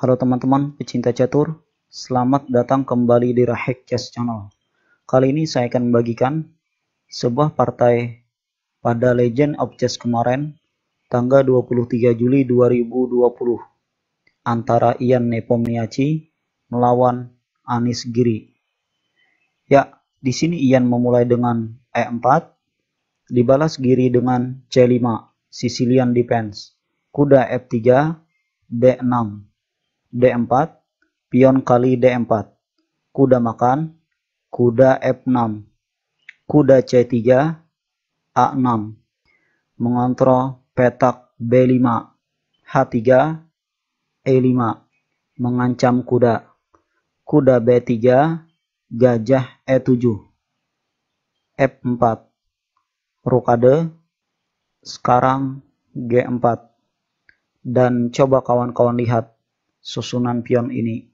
Halo teman-teman pecinta catur, selamat datang kembali di Rahek Chess Channel. Kali ini saya akan membagikan sebuah partai pada Legend of Chess kemarin, tanggal 23 Juli 2020, antara Ian Nepomniachtchi melawan Anish Giri. Ya, di sini Ian memulai dengan E4, dibalas Giri dengan C5, Sicilian Defense, kuda F3, D6, D4, pion kali D4, kuda makan, kuda F6, kuda C3, A6, mengontrol petak B5, H3, E5, mengancam kuda, kuda B3, gajah E7, F4, rokade, sekarang G4, dan coba kawan-kawan lihat susunan pion ini.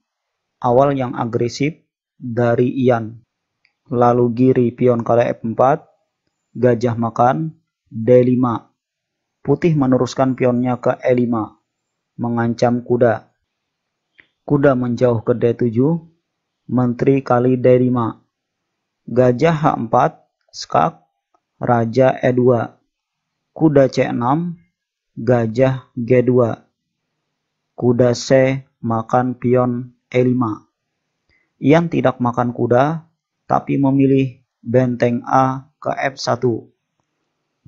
Awal yang agresif dari Ian, lalu Giri pion kali F4, gajah makan, D5, putih meneruskan pionnya ke E5, mengancam kuda, kuda menjauh ke D7, menteri kali D5, gajah H4, skak, raja E2, kuda C6, gajah G2, kuda C makan pion E5. Ian tidak makan kuda, tapi memilih benteng A ke F1.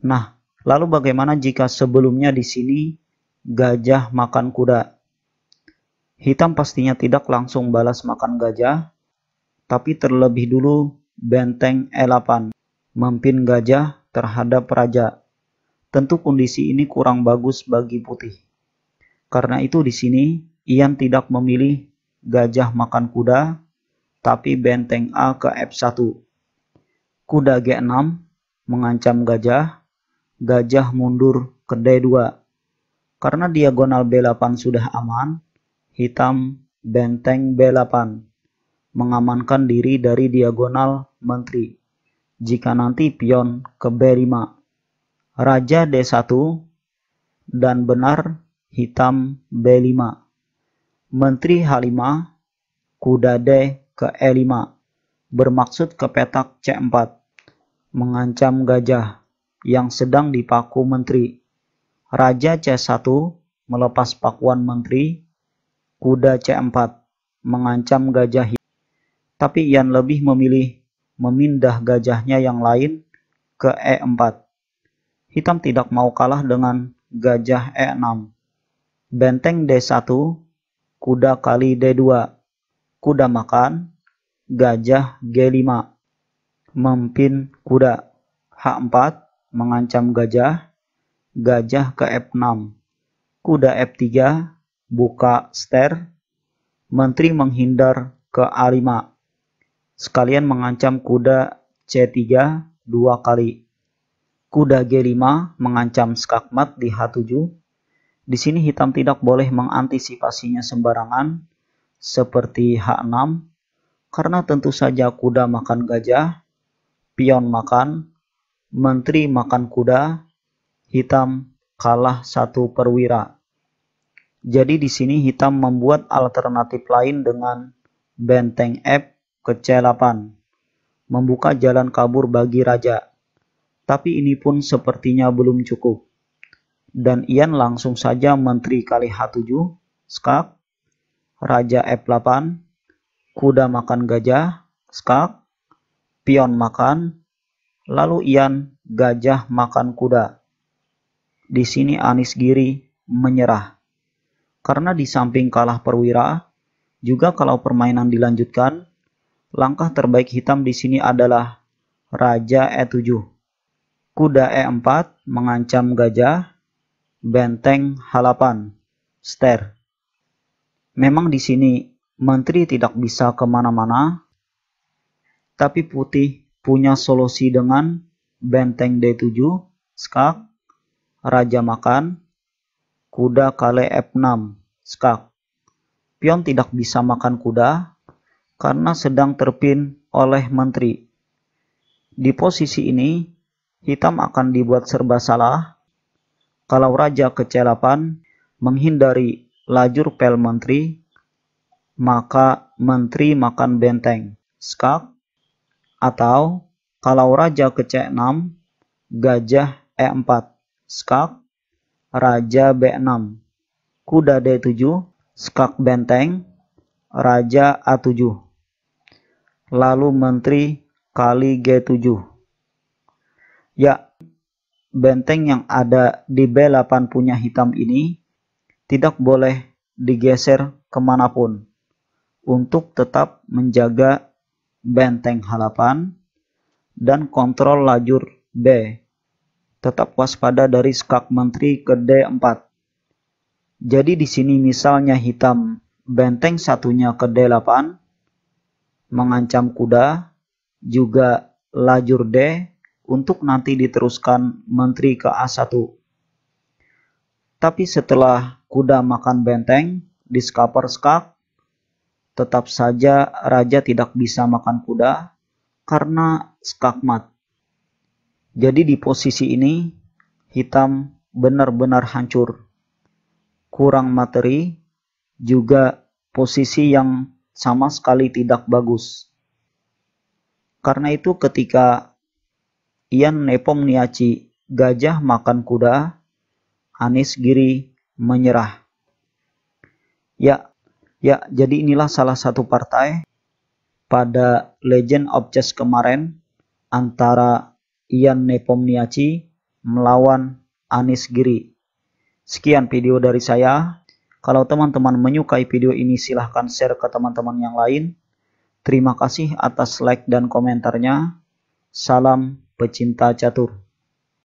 Nah, lalu bagaimana jika sebelumnya di sini gajah makan kuda? Hitam pastinya tidak langsung balas makan gajah, tapi terlebih dulu benteng E8, memimpin gajah terhadap raja. Tentu kondisi ini kurang bagus bagi putih. Karena itu di sini Ian tidak memilih gajah makan kuda, tapi benteng A ke F1. Kuda G6 mengancam gajah, gajah mundur ke D2. Karena diagonal B8 sudah aman, hitam benteng B8, mengamankan diri dari diagonal menteri. Jika nanti pion ke B5, raja D1, dan benar hitam B5, menteri H5, kuda D ke E5, bermaksud ke petak C4, mengancam gajah yang sedang dipaku menteri. Raja C1 melepas pakuan menteri, kuda C4 mengancam gajah. Tapi Ian lebih memilih memindah gajahnya yang lain ke E4. Hitam tidak mau kalah dengan gajah E6. Benteng D1, kuda kali D2, kuda makan, gajah G5, memimpin kuda. H4 mengancam gajah, gajah ke F6, kuda F3 buka ster, menteri menghindar ke A5, sekalian mengancam kuda C3 dua kali. Kuda G5 mengancam skakmat di H7. Di sini hitam tidak boleh mengantisipasinya sembarangan seperti H6, karena tentu saja kuda makan gajah, pion makan, menteri makan kuda, hitam kalah satu perwira. Jadi di sini hitam membuat alternatif lain dengan benteng F ke C8, membuka jalan kabur bagi raja. Tapi ini pun sepertinya belum cukup. Dan Ian langsung saja menteri kali H7, skak, raja F8, kuda makan gajah, skak, pion makan, lalu Ian gajah makan kuda. Di sini Anish Giri menyerah. Karena di samping kalah perwira, juga kalau permainan dilanjutkan, langkah terbaik hitam di sini adalah raja E7. Kuda E4 mengancam gajah, benteng H8, ster. Memang di sini menteri tidak bisa kemana-mana, tapi putih punya solusi dengan benteng D7, skak, raja makan, kuda kali F6, skak. Pion tidak bisa makan kuda karena sedang terpin oleh menteri. Di posisi ini, hitam akan dibuat serba salah kalau raja ke C8 menghindari lajur pel menteri maka menteri makan benteng, skak. Atau kalau raja ke C6, gajah E4, skak, raja B6, kuda D7, skak benteng, raja A7. Lalu menteri kali G7. Ya, benteng yang ada di B8 punya hitam ini tidak boleh digeser kemanapun untuk tetap menjaga benteng H8 dan kontrol lajur B. Tetap waspada dari skak menteri ke D4. Jadi di sini misalnya hitam benteng satunya ke D8 mengancam kuda, juga lajur D untuk nanti diteruskan menteri ke A1. Tapi setelah kuda makan benteng, discover skak, tetap saja raja tidak bisa makan kuda karena skak mat. Jadi di posisi ini hitam benar-benar hancur. Kurang materi, juga posisi yang sama sekali tidak bagus. Karena itu ketika Ian Nepomniachtchi gajah makan kuda, Anies Giri menyerah. Ya, jadi inilah salah satu partai pada Legend of Chess kemarin antara Ian Nepomniachtchi melawan Anies Giri. Sekian video dari saya. Kalau teman-teman menyukai video ini silahkan share ke teman-teman yang lain. Terima kasih atas like dan komentarnya. Salam pecinta catur.